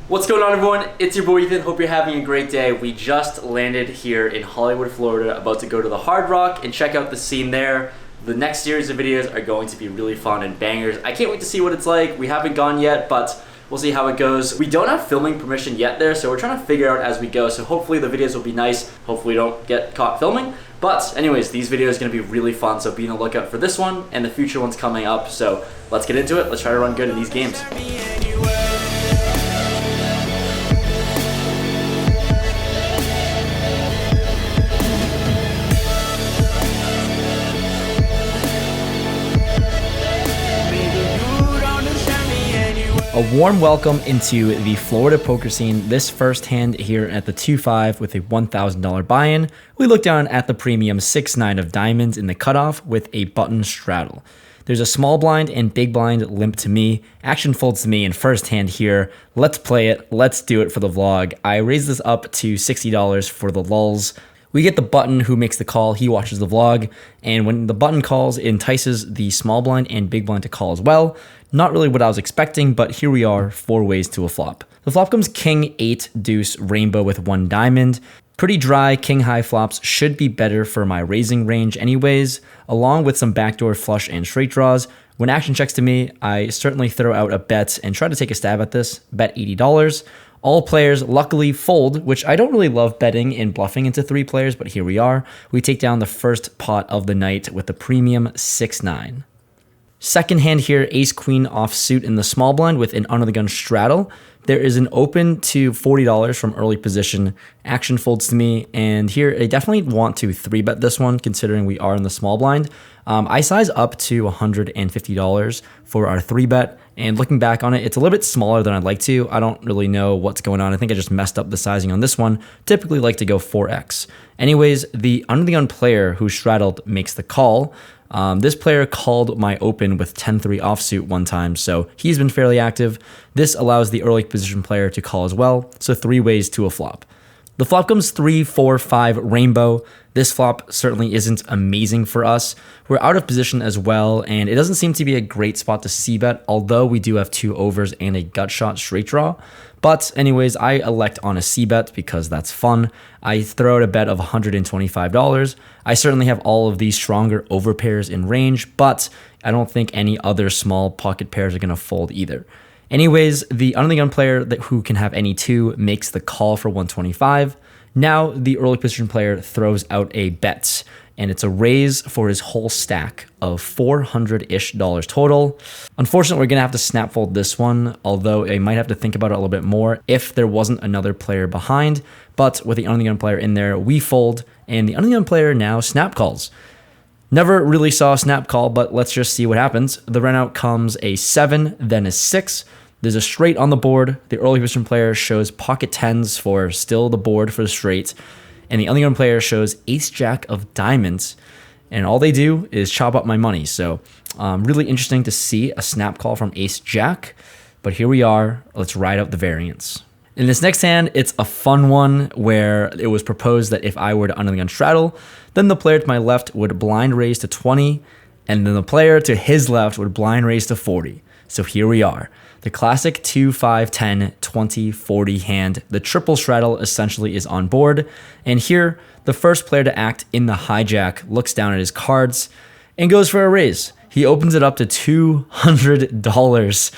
What's going on, everyone? It's your boy Ethan. Hope you're having a great day. We just landed here in Hollywood, Florida, about to go to the Hard Rock and check out the scene there. The next series of videos are going to be really fun and bangers. I can't wait to see what it's like. We haven't gone yet, but we'll see how it goes. We don't have filming permission yet there, so we're trying to figure out as we go. So hopefully the videos will be nice. Hopefully we don't get caught filming. But anyways, these videos are going to be really fun, so be on the lookout for this one and the future ones coming up. So let's get into it. Let's try to run good in these games. A warm welcome into the Florida poker scene. This first hand here at the 2-5 with a $1,000 buy-in. We look down at the premium 6-9 of diamonds in the cutoff with a button straddle. There's a small blind and big blind limp to me. Action folds to me in first hand here. Let's play it. Let's do it for the vlog. I raised this up to $60 for the lulz. We get the button who makes the call. He watches the vlog. And when the button calls, it entices the small blind and big blind to call as well. Not really what I was expecting, but here we are, 4 ways to a flop. The flop comes king, 8, deuce, rainbow with 1 diamond. Pretty dry king high flops should be better for my raising range anyways, along with some backdoor flush and straight draws. When action checks to me, I certainly throw out a bet and try to take a stab at this, bet $80. All players luckily fold, which I don't really love betting and bluffing into 3 players, but here we are. We take down the first pot of the night with the premium 6-9. Second hand here, ace-queen offsuit in the small blind with an under the gun straddle. There is an open to $40 from early position. Action folds to me, and here I definitely want to 3-bet this one considering we are in the small blind. I size up to $150 for our 3-bet, and looking back on it, it's a little bit smaller than I'd like to. I don't really know what's going on. I think I just messed up the sizing on this one. Typically like to go 4x. Anyways, the under the gun player who straddled makes the call. This player called my open with 10-3 offsuit one time, so he's been fairly active. This allows the early position player to call as well, so 3 ways to a flop. The flop comes 3, 4, 5 rainbow. This flop certainly isn't amazing for us. We're out of position as well, and it doesn't seem to be a great spot to c-bet, although we do have 2 overs and a gut shot straight draw. But anyways, I elect on a c-bet because that's fun. I throw out a bet of $125. I certainly have all of these stronger over pairs in range, but I don't think any other small pocket pairs are going to fold either. Anyways, the under the gun player who can have any 2 makes the call for $125. Now the early position player throws out a bet, and it's a raise for his whole stack of $400-ish total. Unfortunately, we're gonna have to snap fold this one, although I might have to think about it a little bit more if there wasn't another player behind. But with the under the gun player in there, we fold, and the under the gun player now snap calls. Never really saw a snap call, but let's just see what happens. The run out comes a 7, then a 6. There's a straight on the board. The early position player shows pocket 10s for still the board for the straight. And the under the gun player shows ace-jack of diamonds. And all they do is chop up my money. So really interesting to see a snap call from ace-jack. But here we are. Let's ride out the variance. In this next hand, it's a fun one where it was proposed that if I were to under the gun straddle, then the player to my left would blind raise to 20, and then the player to his left would blind raise to 40. So here we are. The classic 2, 5, 10, 20, 40 hand. The triple straddle essentially is on board. And here, the first player to act in the hijack looks down at his cards and goes for a raise. He opens it up to $200.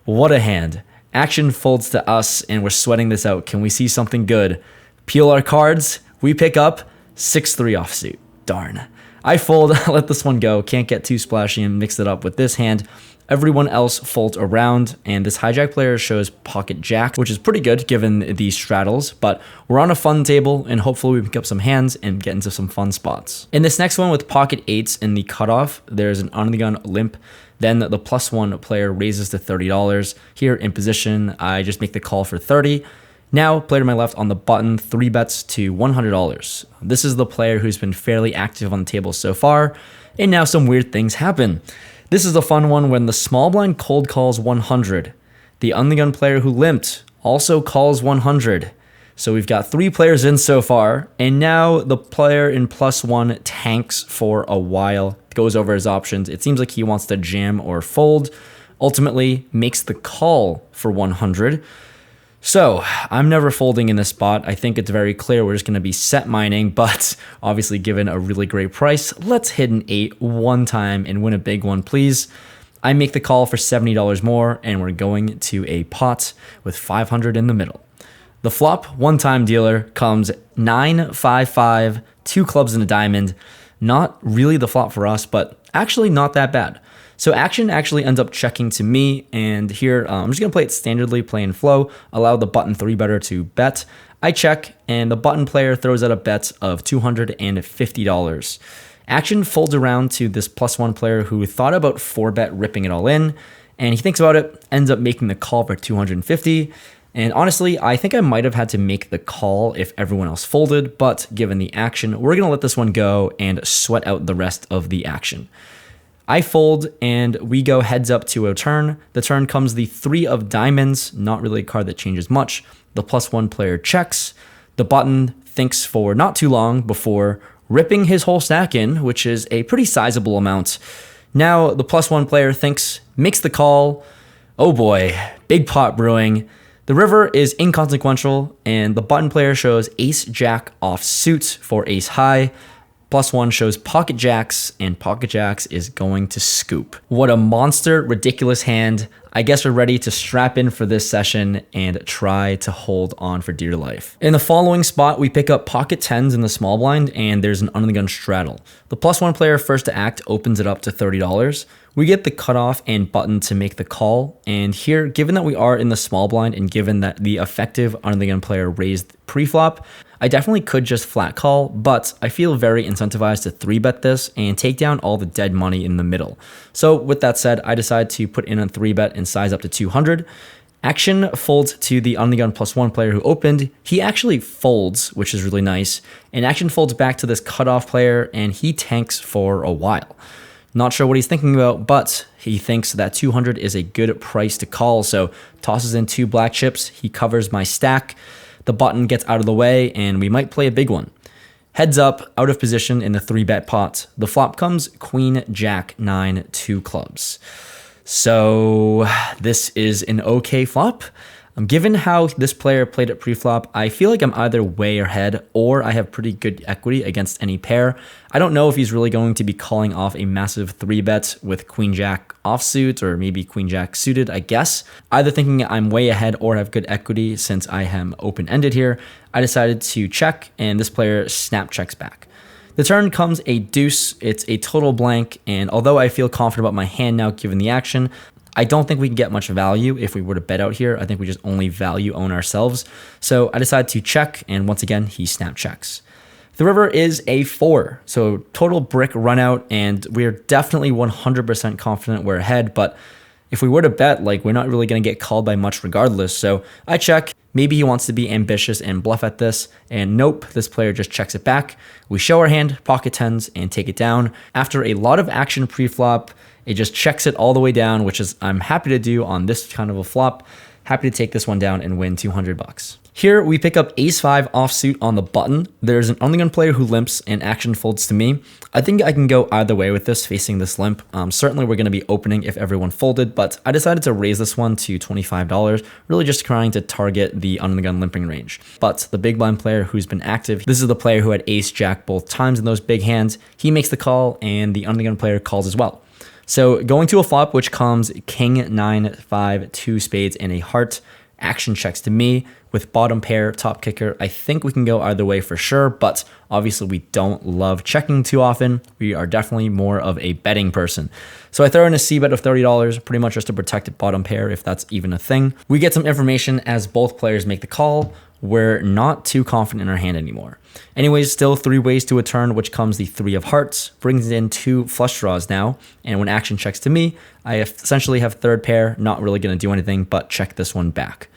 What a hand. Action folds to us, and we're sweating this out. Can we see something good? Peel our cards. We pick up 6-3 offsuit. Darn. I fold, let this one go. Can't get too splashy and mix it up with this hand. Everyone else folds around, and this hijack player shows pocket jack, which is pretty good given these straddles, but we're on a fun table, and hopefully we pick up some hands and get into some fun spots. In this next one with pocket 8s in the cutoff, there's an under the gun limp. Then the +1 player raises to $30. Here in position, I just make the call for 30. Now, player to my left on the button, 3 bets to $100. This is the player who's been fairly active on the table so far, and now some weird things happen. This is a fun one when the small blind cold calls 100. The under the gun player who limped also calls 100. So we've got 3 players in so far, and now the player in +1 tanks for a while, goes over his options. It seems like he wants to jam or fold, ultimately makes the call for 100. So I'm never folding in this spot. I think it's very clear we're just going to be set mining, but obviously given a really great price, let's hit an 8 one time and win a big one, please. I make the call for $70 more, and we're going to a pot with 500 in the middle. The flop, one-time dealer, comes 9-5-5, 2 clubs and a diamond. Not really the flop for us, but actually not that bad. So action actually ends up checking to me, and here I'm just going to play it standardly, play in flow, allow the button 3-better to bet. I check, and the button player throws out a bet of $250. Action folds around to this +1 player who thought about 4-bet ripping it all in, and he thinks about it, ends up making the call for $250. And honestly, I think I might have had to make the call if everyone else folded, but given the action, we're going to let this one go and sweat out the rest of the action. I fold, and we go heads up to a turn. The turn comes the 3 of diamonds, not really a card that changes much. The +1 player checks. The button thinks for not too long before ripping his whole stack in, which is a pretty sizable amount. Now the +1 player thinks, makes the call. Oh boy, big pot brewing. The river is inconsequential, and the button player shows ace-jack offsuit for ace-high. +1 shows pocket jacks, and pocket jacks is going to scoop. What a monster, ridiculous hand. I guess we're ready to strap in for this session and try to hold on for dear life. In the following spot, we pick up pocket 10s in the small blind, and there's an under the gun straddle. The +1 player first to act opens it up to $30. We get the cutoff and button to make the call, and here, given that we are in the small blind and given that the effective under the gun player raised pre-flop, I definitely could just flat call, but I feel very incentivized to 3-bet this and take down all the dead money in the middle. So with that said, I decide to put in a 3-bet and size up to 200. Action folds to the under the gun +1 player who opened. He actually folds, which is really nice, and action folds back to this cutoff player, and he tanks for a while. Not sure what he's thinking about, but he thinks that 200 is a good price to call, so tosses in 2 black chips. He covers my stack. The button gets out of the way, and we might play a big one. Heads up, out of position in the 3-bet pot. The flop comes queen, jack, 9, 2 clubs. So this is an okay flop. Given how this player played it pre-flop, I feel like I'm either way ahead or I have pretty good equity against any pair. I don't know if he's really going to be calling off a massive 3-bet with queen jack offsuit or maybe queen jack suited, I guess. Either thinking I'm way ahead or have good equity since I am open-ended here, I decided to check, and this player snap checks back. The turn comes a deuce. It's a total blank, and although I feel confident about my hand now given the action, I don't think we can get much value if we were to bet out here. I think we just only value own ourselves. So I decided to check, and once again, he snap checks. The river is a 4, so total brick run out, and we're definitely 100% confident we're ahead, but if we were to bet, we're not really going to get called by much regardless. So I check. Maybe he wants to be ambitious and bluff at this, and nope, this player just checks it back. We show our hand, pocket 10s, and take it down. After a lot of action pre-flop, it just checks it all the way down, which is I'm happy to do on this kind of a flop. Happy to take this one down and win $200. Here we pick up ace-5 offsuit on the button. There's an under the gun player who limps and action folds to me. I think I can go either way with this facing this limp. Certainly we're going to be opening if everyone folded, but I decided to raise this one to $25, really just trying to target the under the gun limping range. But the big blind player who's been active, this is the player who had ace-jack both times in those big hands. He makes the call, and the under the gun player calls as well. So going to a flop which comes king, 9, 5, 2 spades, and a heart. Action checks to me with bottom pair, top kicker. I think we can go either way for sure, but obviously we don't love checking too often. We are definitely more of a betting person. So I throw in a C-bet of $30, pretty much just to protect bottom pair if that's even a thing. We get some information as both players make the call. We're not too confident in our hand anymore. Anyways, still 3 ways to a turn, which comes the 3 of hearts, brings in 2 flush draws now, and when action checks to me, I essentially have third pair, not really going to do anything but check this one back.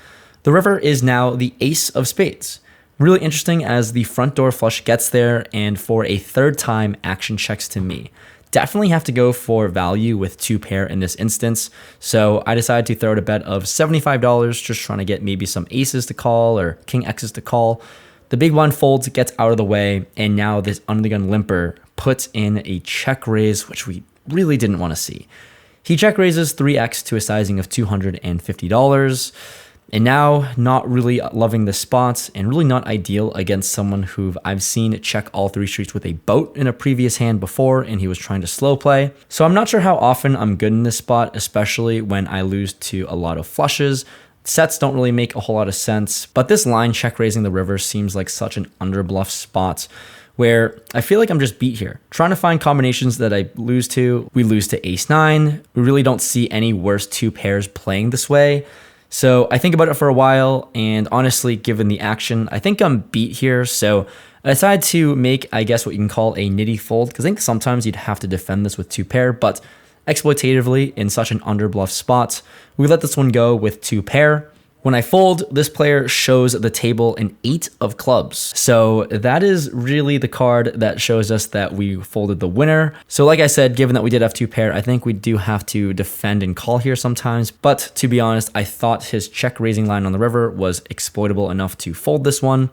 The river is now the ace of spades. Really interesting as the front door flush gets there, and for a third time, action checks to me. Definitely have to go for value with 2 pair in this instance, so I decided to throw out a bet of $75, just trying to get maybe some aces to call or king X's to call. The big blind folds, gets out of the way, and now this under the gun limper puts in a check raise, which we really didn't want to see. He check raises 3x to a sizing of $250. And now, not really loving the spots and really not ideal against someone who I've seen check all 3 streets with a boat in a previous hand before, and he was trying to slow play. So I'm not sure how often I'm good in this spot, especially when I lose to a lot of flushes. Sets don't really make a whole lot of sense, but this line check raising the river seems like such an underbluff spot where I feel like I'm just beat here. Trying to find combinations that I lose to. We lose to ace-9. We really don't see any worse 2 pairs playing this way. So I think about it for a while, and honestly, given the action, I think I'm beat here. So I decided to make, I guess, what you can call a nitty fold, because I think sometimes you'd have to defend this with 2 pair, but exploitatively in such an underbluff spot, we let this one go with 2 pair. When I fold, this player shows the table an 8 of clubs. So that is really the card that shows us that we folded the winner. So like I said, given that we did have 2 pair, I think we do have to defend and call here sometimes. But to be honest, I thought his check raising line on the river was exploitable enough to fold this one.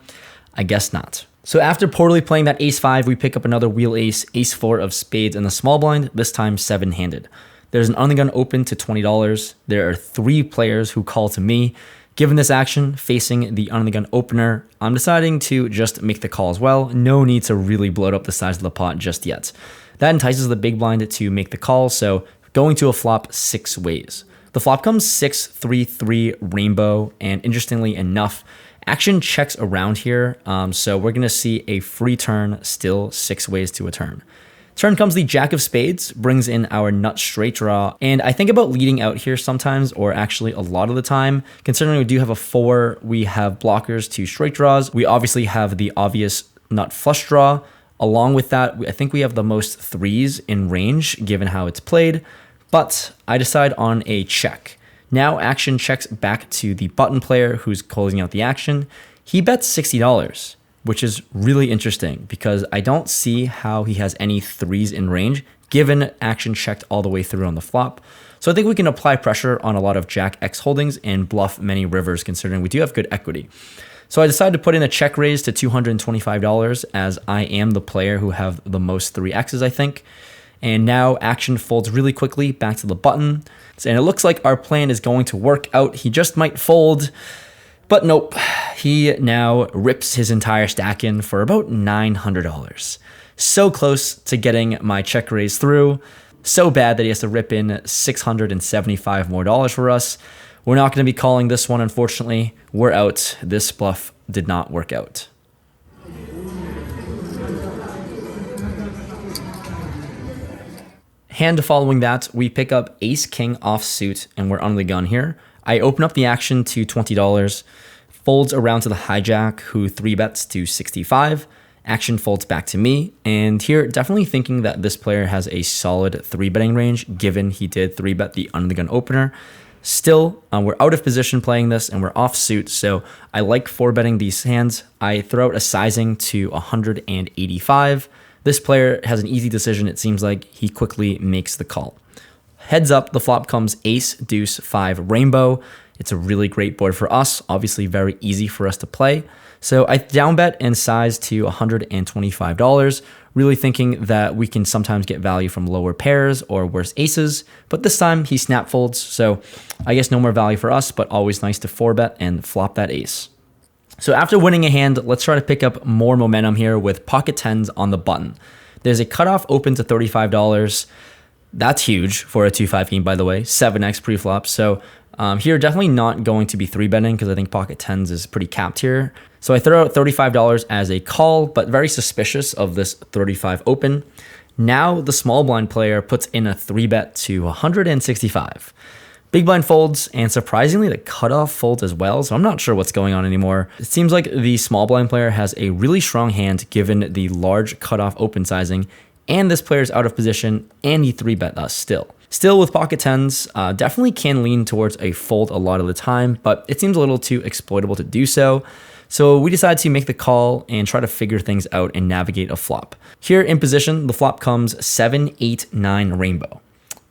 I guess not. So after poorly playing that ace-5, we pick up another wheel ace, ace-4 of spades in the small blind, this time 7-handed. There's an undergun open to $20. There are 3 players who call to me. Given this action, facing the under the gun opener, I'm deciding to just make the call as well. No need to really bloat up the size of the pot just yet. That entices the big blind to make the call, so going to a flop 6 ways. The flop comes 6-3-3 rainbow, and interestingly enough, action checks around here, so we're going to see a free turn, still 6 ways to a turn. Turn comes the jack of spades, brings in our nut straight draw, and I think about leading out here sometimes, or actually a lot of the time. Considering we do have a 4, we have blockers to straight draws. We obviously have the obvious nut flush draw. Along with that, I think we have the most 3s in range, given how it's played, but I decide on a check. Now action checks back to the button player who's closing out the action. He bets $60. Which is really interesting because I don't see how he has any 3s in range given action checked all the way through on the flop. So I think we can apply pressure on a lot of Jack X holdings and bluff many rivers considering we do have good equity. So I decided to put in a check raise to $225 as I am the player who have the most 3Xs, I think. And now action folds really quickly back to the button. And it looks like our plan is going to work out. He just might fold. But nope, he now rips his entire stack in for about $900. So close to getting my check raise through. So bad that he has to rip in $675 more for us. We're not going to be calling this one, unfortunately. We're out. This bluff did not work out. Hand following that, we pick up ace-king offsuit, and we're on the gun here. I open up the action to $20, folds around to the hijack, who 3-bets to $65. Action folds back to me, and here definitely thinking that this player has a solid 3-betting range, given he did 3-bet the under the gun opener. Still, we're out of position playing this, and we're offsuit, so I like 4-betting these hands. I throw out a sizing to 185. This player has an easy decision, it seems like. He quickly makes the call. Heads up, the flop comes ace, deuce, 5, rainbow. It's a really great board for us, obviously very easy for us to play. So I down bet and size to $125, really thinking that we can sometimes get value from lower pairs or worse aces, but this time he snap folds, so I guess no more value for us, but always nice to 4-bet and flop that ace. So after winning a hand, let's try to pick up more momentum here with pocket 10s on the button. There's a cutoff open to $35. That's huge for a 2-5 game, by the way, 7x pre-flop. So here, definitely not going to be 3-betting because I think pocket 10s is pretty capped here. So I throw out $35 as a call, but very suspicious of this 35 open. Now the small blind player puts in a 3-bet to 165. Big blind folds, and surprisingly, the cutoff folds as well, so I'm not sure what's going on anymore. It seems like the small blind player has a really strong hand given the large cutoff open sizing, and this player's out of position, and he 3-bet us still. Still with pocket 10s, definitely can lean towards a fold a lot of the time, but it seems a little too exploitable to do so. So we decided to make the call and try to figure things out and navigate a flop. Here in position, the flop comes 7, 8, 9 rainbow.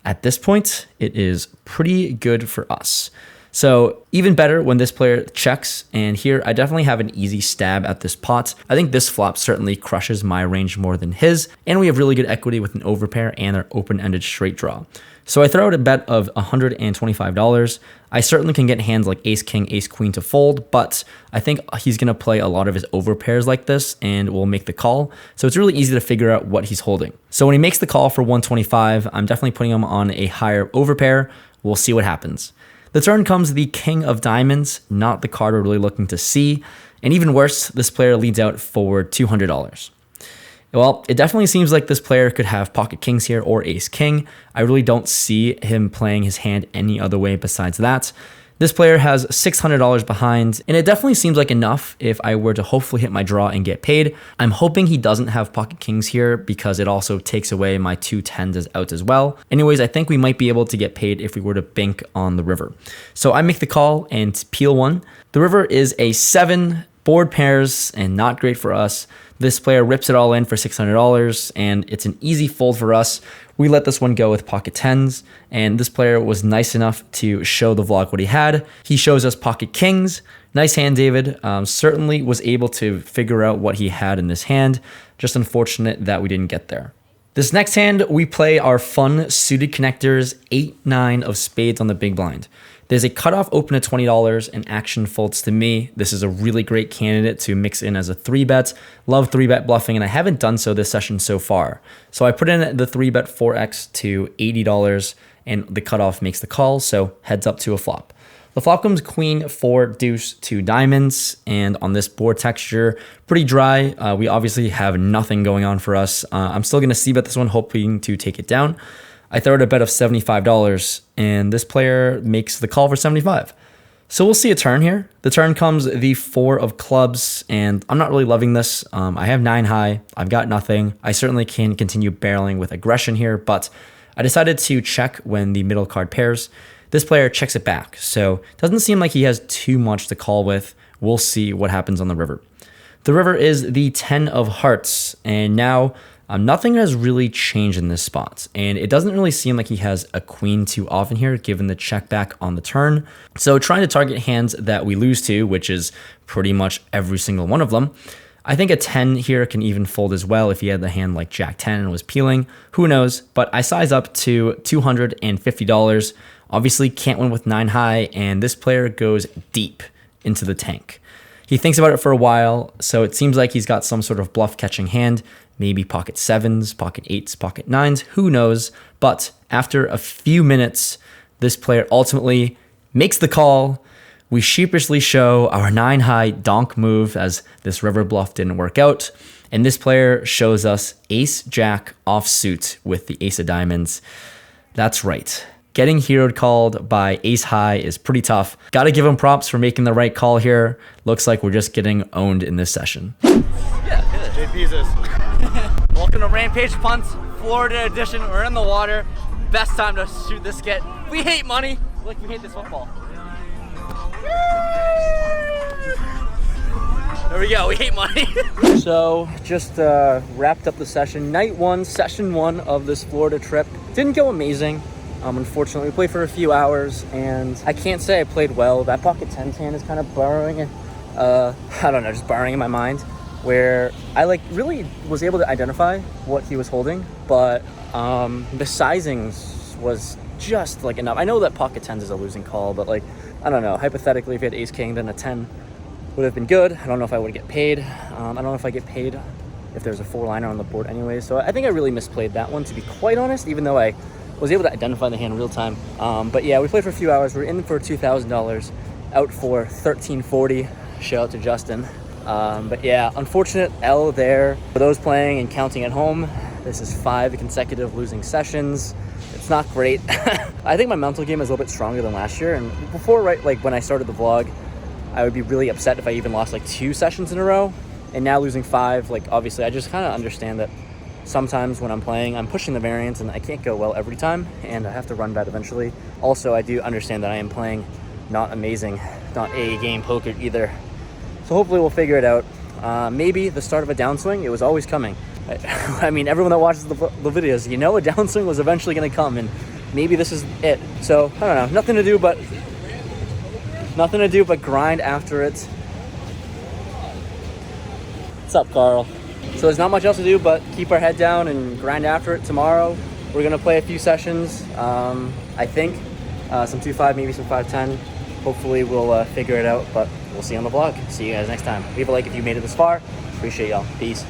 At this point, it is pretty good for us. So even better when this player checks, and here I definitely have an easy stab at this pot. I think this flop certainly crushes my range more than his, and we have really good equity with an overpair and our open-ended straight draw. So I throw out a bet of $125. I certainly can get hands like ace king, ace queen to fold, but I think he's going to play a lot of his over pairs like this and will make the call. So it's really easy to figure out what he's holding. So when he makes the call for 125, I'm definitely putting him on a higher over pair. We'll see what happens. The turn comes the king of diamonds, not the card we're really looking to see. And even worse, this player leads out for $200. Well, it definitely seems like this player could have pocket kings here or ace king. I really don't see him playing his hand any other way besides that. This player has $600 behind, and it definitely seems like enough if I were to hopefully hit my draw and get paid. I'm hoping he doesn't have pocket kings here because it also takes away my 2 10s as out as well. Anyways, I think we might be able to get paid if we were to bink on the river. So I make the call and peel one. The river is a 7, board pairs, and not great for us. This player rips it all in for $600, and it's an easy fold for us. We let this one go with pocket 10s, and this player was nice enough to show the vlog what he had. He shows us pocket kings. Nice hand, David. Certainly was able to figure out what he had in this hand. Just unfortunate that we didn't get there. This next hand, we play our fun suited connectors, 8-9 of spades on the big blind. There's a cutoff open at $20 and action folds to me. This is a really great candidate to mix in as a 3-bet. Love 3-bet bluffing, and I haven't done so this session so far. So I put in the 3-bet 4x to $80, and the cutoff makes the call, so heads up to a flop. The flop comes queen, 4, deuce, 2 diamonds, and on this board texture, pretty dry. We obviously have nothing going on for us. I'm still going to c-bet this one, hoping to take it down. I throw out a bet of $75, and this player makes the call for $75. So we'll see a turn here. The turn comes the 4 of clubs, and I'm not really loving this. I have 9 high. I've got nothing. I certainly can continue barreling with aggression here, but I decided to check when the middle card pairs. This player checks it back, so it doesn't seem like he has too much to call with. We'll see what happens on the river. The river is the 10 of hearts, and now nothing has really changed in this spot, and it doesn't really seem like he has a queen too often here, given the check back on the turn. So trying to target hands that we lose to, which is pretty much every single one of them. I think a 10 here can even fold as well if he had the hand like Jack 10 and was peeling. Who knows? But I size up to $250. Obviously can't win with 9 high, and this player goes deep into the tank. He thinks about it for a while, so it seems like he's got some sort of bluff catching hand. Maybe pocket 7s, pocket 8s, pocket 9s, who knows? But after a few minutes, this player ultimately makes the call. We sheepishly show our 9 high donk move as this river bluff didn't work out. And this player shows us ace jack offsuit with the ace of diamonds. That's right. Getting heroed called by ace high is pretty tough. Got to give him props for making the right call here. Looks like we're just getting owned in this session. Yeah, JP's this. Welcome to Rampage Punts, Florida edition. We're in the water. Best time to shoot this skit. We hate money. Like we hate this football. There we go. We hate money. So just wrapped up the session. Night 1, session 1 of this Florida trip. Didn't go amazing. Unfortunately, we played for a few hours, and I can't say I played well. That pocket 10s hand is kind of burrowing, I don't know, just burrowing in my mind, where I really was able to identify what he was holding, but the sizing was just enough. I know that pocket 10s is a losing call, but I don't know, hypothetically, if he had ace king, then a 10 would have been good. I don't know if I would get paid. I don't know if I get paid if there's a 4-liner on the board anyway, so I think I really misplayed that one, to be quite honest, even though I was able to identify the hand in real time. But yeah, we played for a few hours. We're in for $2,000, out for $1,340. Shout out to Justin. But yeah, unfortunate L there. For those playing and counting at home, this is 5 consecutive losing sessions. It's not great. I think my mental game is a little bit stronger than last year. And before, when I started the vlog, I would be really upset if I even lost 2 sessions in a row. And now losing 5, obviously I just kind of understand that sometimes when I'm playing, I'm pushing the variance and I can't go well every time, and I have to run bad eventually. Also, I do understand that I am playing not amazing, not A game poker either. So hopefully we'll figure it out. Maybe the start of a downswing, it was always coming. I mean, everyone that watches the videos, a downswing was eventually going to come, and maybe this is it. So, I don't know, nothing to do but grind after it. What's up, Carl? So there's not much else to do but keep our head down and grind after it tomorrow. we're gonna play a few sessions. I think some 2-5, maybe some 5-10. Hopefully we'll figure it out, but we'll see you on the vlog. See you guys next time. Leave a like if you made it this far. Appreciate y'all. Peace.